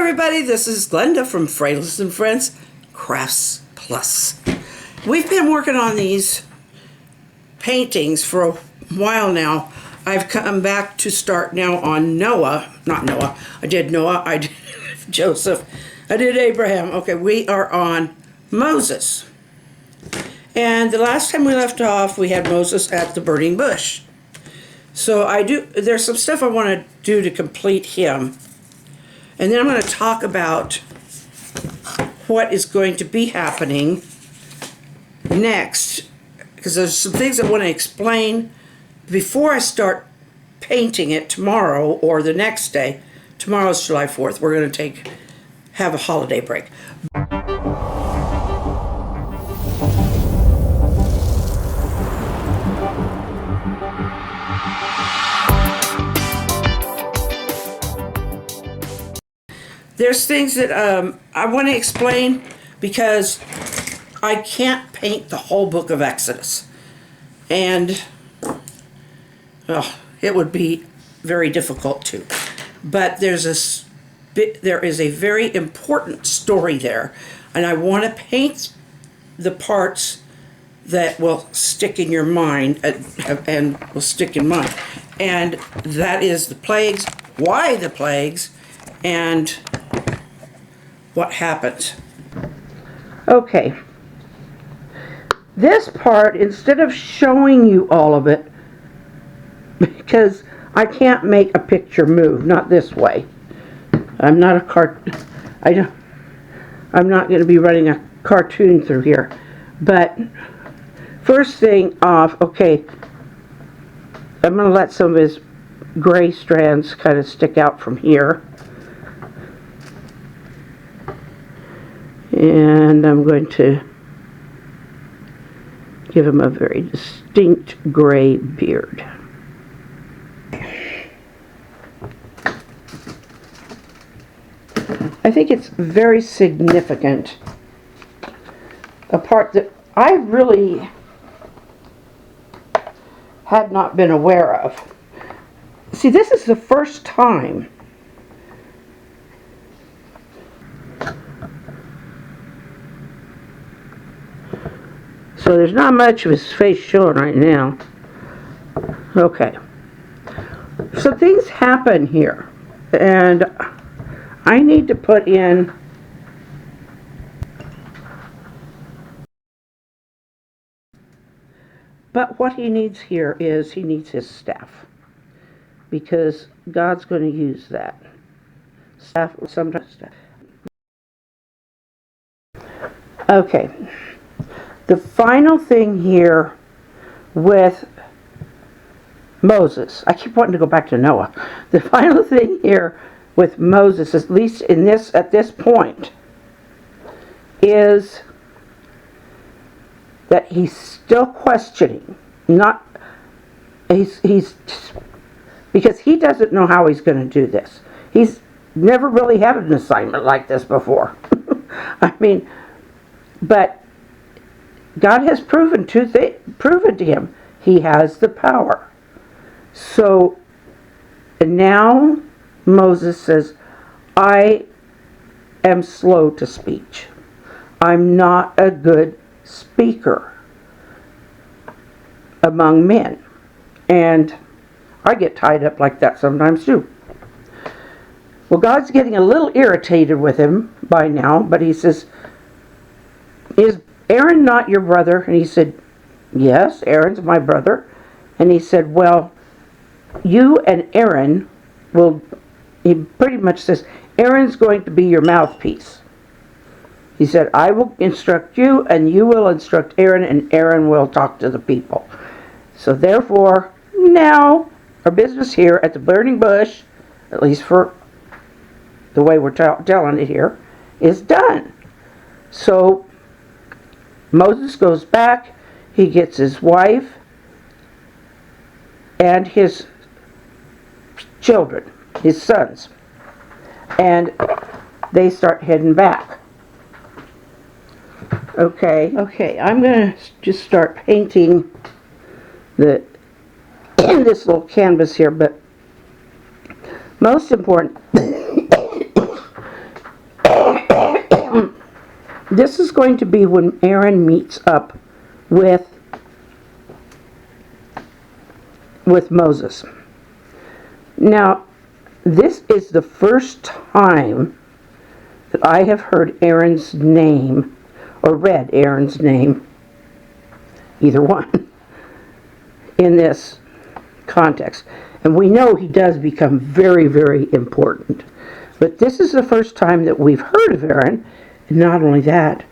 everybody, this is Glenda from Fralins and Friends Crafts Plus. We've been working on these paintings for a while now. I've come back to start now on I did Joseph, I did Abraham. Okay, we are on Moses. And the last time we left off, we had Moses at the burning bush. So there's some stuff I want to do to complete him. And then I'm going to talk about what is going to be happening next, because there's some things I want to explain before I start painting it tomorrow or the next day. Tomorrow's July 4th. We're going to have a holiday break. There's things that I want to explain because I can't paint the whole book of Exodus. And it would be very difficult to. But there is a very important story there. And I want to paint the parts that will stick in your mind and will stick in mine. And that is the plagues, why the plagues, and what happens. Okay. This part, instead of showing you all of it, because I can't make a picture move, not this way. I'm not I'm not going to be running a cartoon through here. But first thing off, okay, I'm going to let some of his gray strands kind of stick out from here. And I'm going to give him a very distinct gray beard. I think it's very significant, a part that I really had not been aware of. See, this is the first time so there's not much of his face showing right now. Okay. So things happen here. And I need to put in but what he needs here is he needs his staff. Because God's going to use that. Staff, sometimes staff. Okay. The final thing here with Moses, I keep wanting to go back to Noah. The final thing here with Moses, at least at this point, is that he's still questioning. He's because he doesn't know how he's going to do this. He's never really had an assignment like this before. I mean, but God has proven to him he has the power. So now Moses says, I am slow to speech. I'm not a good speaker among men. And I get tied up like that sometimes too. Well, God's getting a little irritated with him by now, but he says, is Aaron not your brother? And he said, yes, Aaron's my brother. And he said, well, you and Aaron he pretty much says, Aaron's going to be your mouthpiece. He said, I will instruct you, and you will instruct Aaron, and Aaron will talk to the people. So therefore, now, our business here at the burning bush, at least for the way we're telling it here, is done. So Moses goes back, he gets his wife and his children, his sons, and they start heading back. Okay, I'm going to just start painting this little canvas here, but most important this is going to be when Aaron meets up with Moses. Now, this is the first time that I have heard Aaron's name, or read Aaron's name, either one, in this context. And we know he does become very, very important. But this is the first time that we've heard of Aaron, and not only that,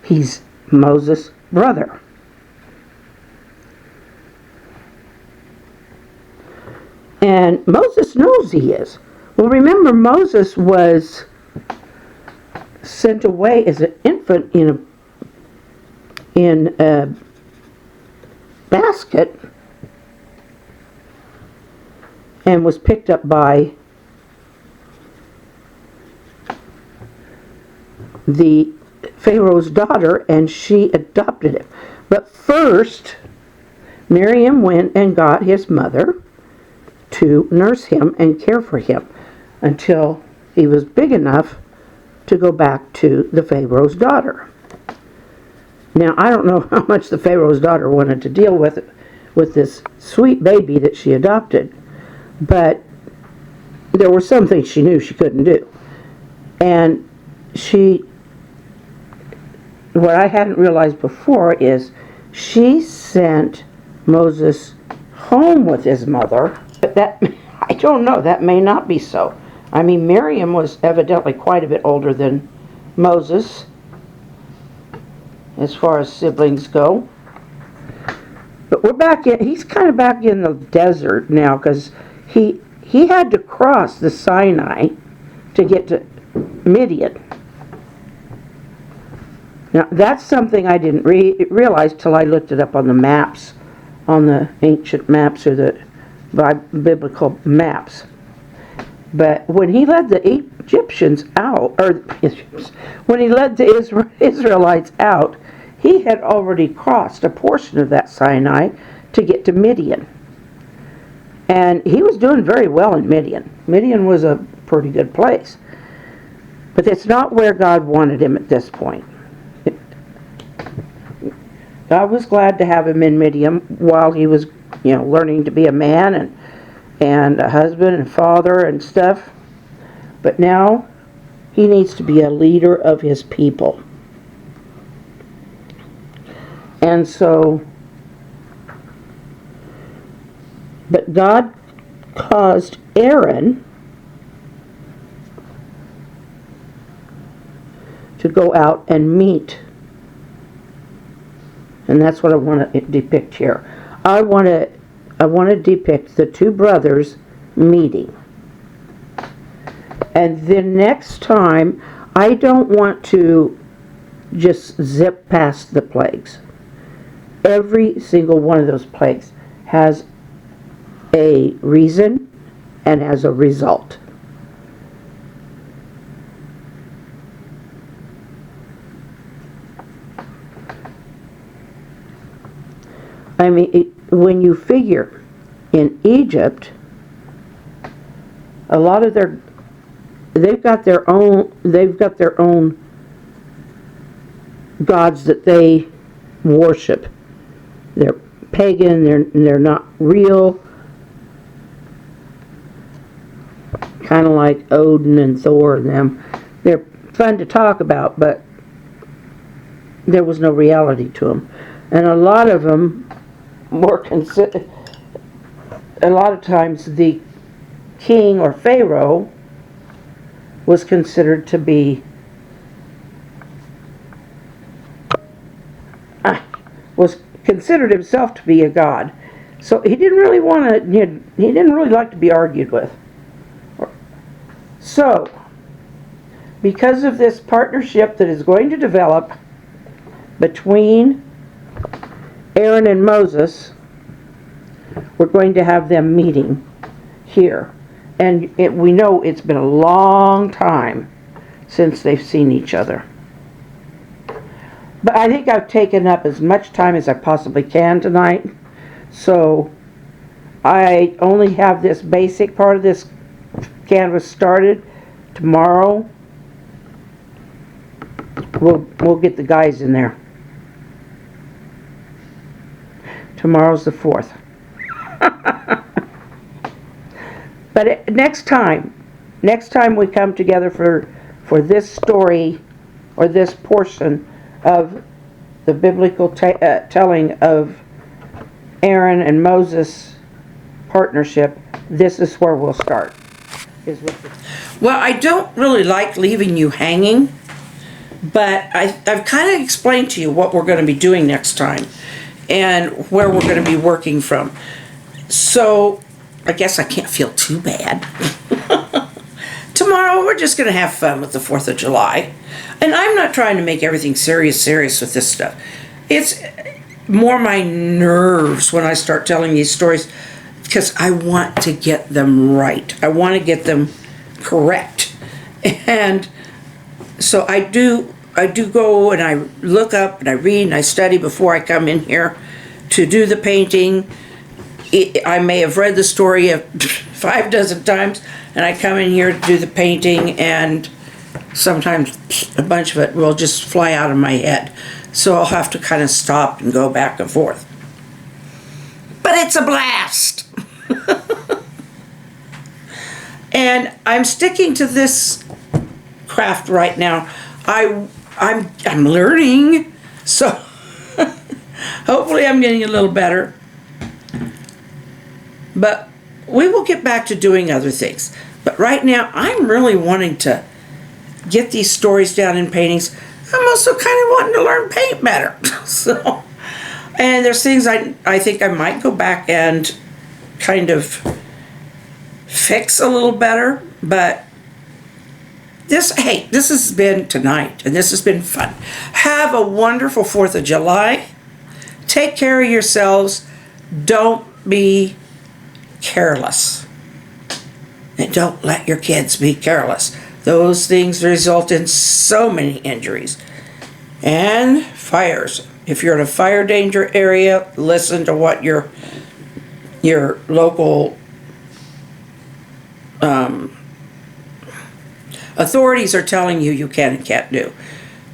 he's Moses' brother. And Moses knows he is. Well, remember, Moses was sent away as an infant in a basket and was picked up by the Pharaoh's daughter, and she adopted him. But first, Miriam went and got his mother to nurse him and care for him until he was big enough to go back to the Pharaoh's daughter. Now, I don't know how much the Pharaoh's daughter wanted to deal with this sweet baby that she adopted, but there were some things she knew she couldn't do. And what I hadn't realized before is she sent Moses home with his mother. But that, I don't know, that may not be so. I mean, Miriam was evidently quite a bit older than Moses, as far as siblings go. But he's kind of back in the desert now, because he had to cross the Sinai to get to Midian. Now, that's something I didn't realize till I looked it up on the maps, on the ancient maps, or the biblical maps. But when he led the Egyptians out, or when he led the Israelites out, he had already crossed a portion of that Sinai to get to Midian. And he was doing very well in Midian. Midian was a pretty good place. But it's not where God wanted him at this point. God was glad to have him in Midian while he was, learning to be a man and a husband and father and stuff. But now he needs to be a leader of his people. And so, but God caused Aaron to go out and meet. And that's what I want to depict here. I want to depict the two brothers meeting. And then next time, I don't want to just zip past the plagues. Every single one of those plagues has a reason and has a result. I mean, when you figure in Egypt, a lot of they've got their own gods that they worship. They're pagan, they're not real. Kind of like Odin and Thor and them. They're fun to talk about, but there was no reality to them. And a lot of them a lot of times the king or pharaoh was considered to be considered himself to be a god. So he didn't really he didn't really like to be argued with. So, because of this partnership that is going to develop between Aaron and Moses, we're going to have them meeting here. And we know it's been a long time since they've seen each other. But I think I've taken up as much time as I possibly can tonight. So I only have this basic part of this canvas started. Tomorrow we'll get the guys in there. Tomorrow's the 4th. But next time we come together for this story, or this portion of the biblical telling of Aaron and Moses' partnership, this is where we'll start. Well, I don't really like leaving you hanging, but I've kind of explained to you what we're going to be doing next time and where we're going to be working from. So I guess I can't feel too bad. Tomorrow we're just going to have fun with the 4th of July. And I'm not trying to make everything serious with this stuff. It's more my nerves when I start telling these stories, because I want to get them right. I want to get them correct. And so I do go and I look up and I read and I study before I come in here to do the painting. I may have read the story 5 dozen times, and I come in here to do the painting, and sometimes a bunch of it will just fly out of my head. So I'll have to kind of stop and go back and forth. But it's a blast! And I'm sticking to this craft right now. I'm learning, so hopefully I'm getting a little better. But we will get back to doing other things. But right now, I'm really wanting to get these stories down in paintings. I'm also kind of wanting to learn paint better. So, and there's things I think I might go back and kind of fix a little better. But this has been tonight, and this has been fun. Have a wonderful 4th of July. Take care of yourselves. Don't be careless. And don't let your kids be careless. Those things result in so many injuries. And fires. If you're in a fire danger area, listen to what your local authorities are telling you can and can't do.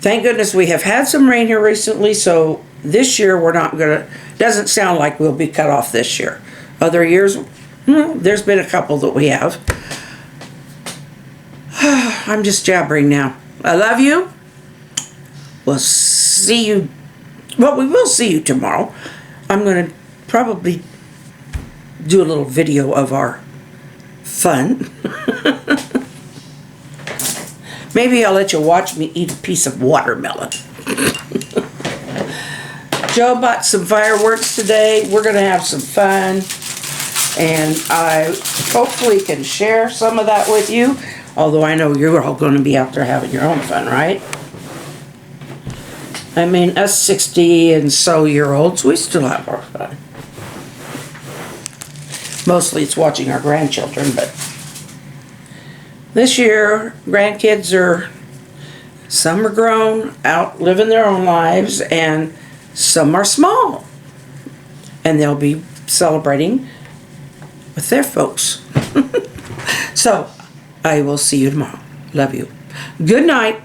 Thank goodness we have had some rain here recently, so this year we're not gonna, doesn't sound like we'll be cut off this year. Other years, there's been a couple that we have. I'm just jabbering now. I love you. We'll see you. Well, we will see you tomorrow. I'm going to probably do a little video of our fun. Maybe I'll let you watch me eat a piece of watermelon. Joe bought some fireworks today. We're going to have some fun. And I hopefully can share some of that with you. Although I know you're all going to be out there having your own fun, right? I mean, us 60 and so year olds, we still have our fun. Mostly it's watching our grandchildren, but this year, grandkids some are grown, out living their own lives, and some are small. And they'll be celebrating with their folks. So, I will see you tomorrow. Love you. Good night.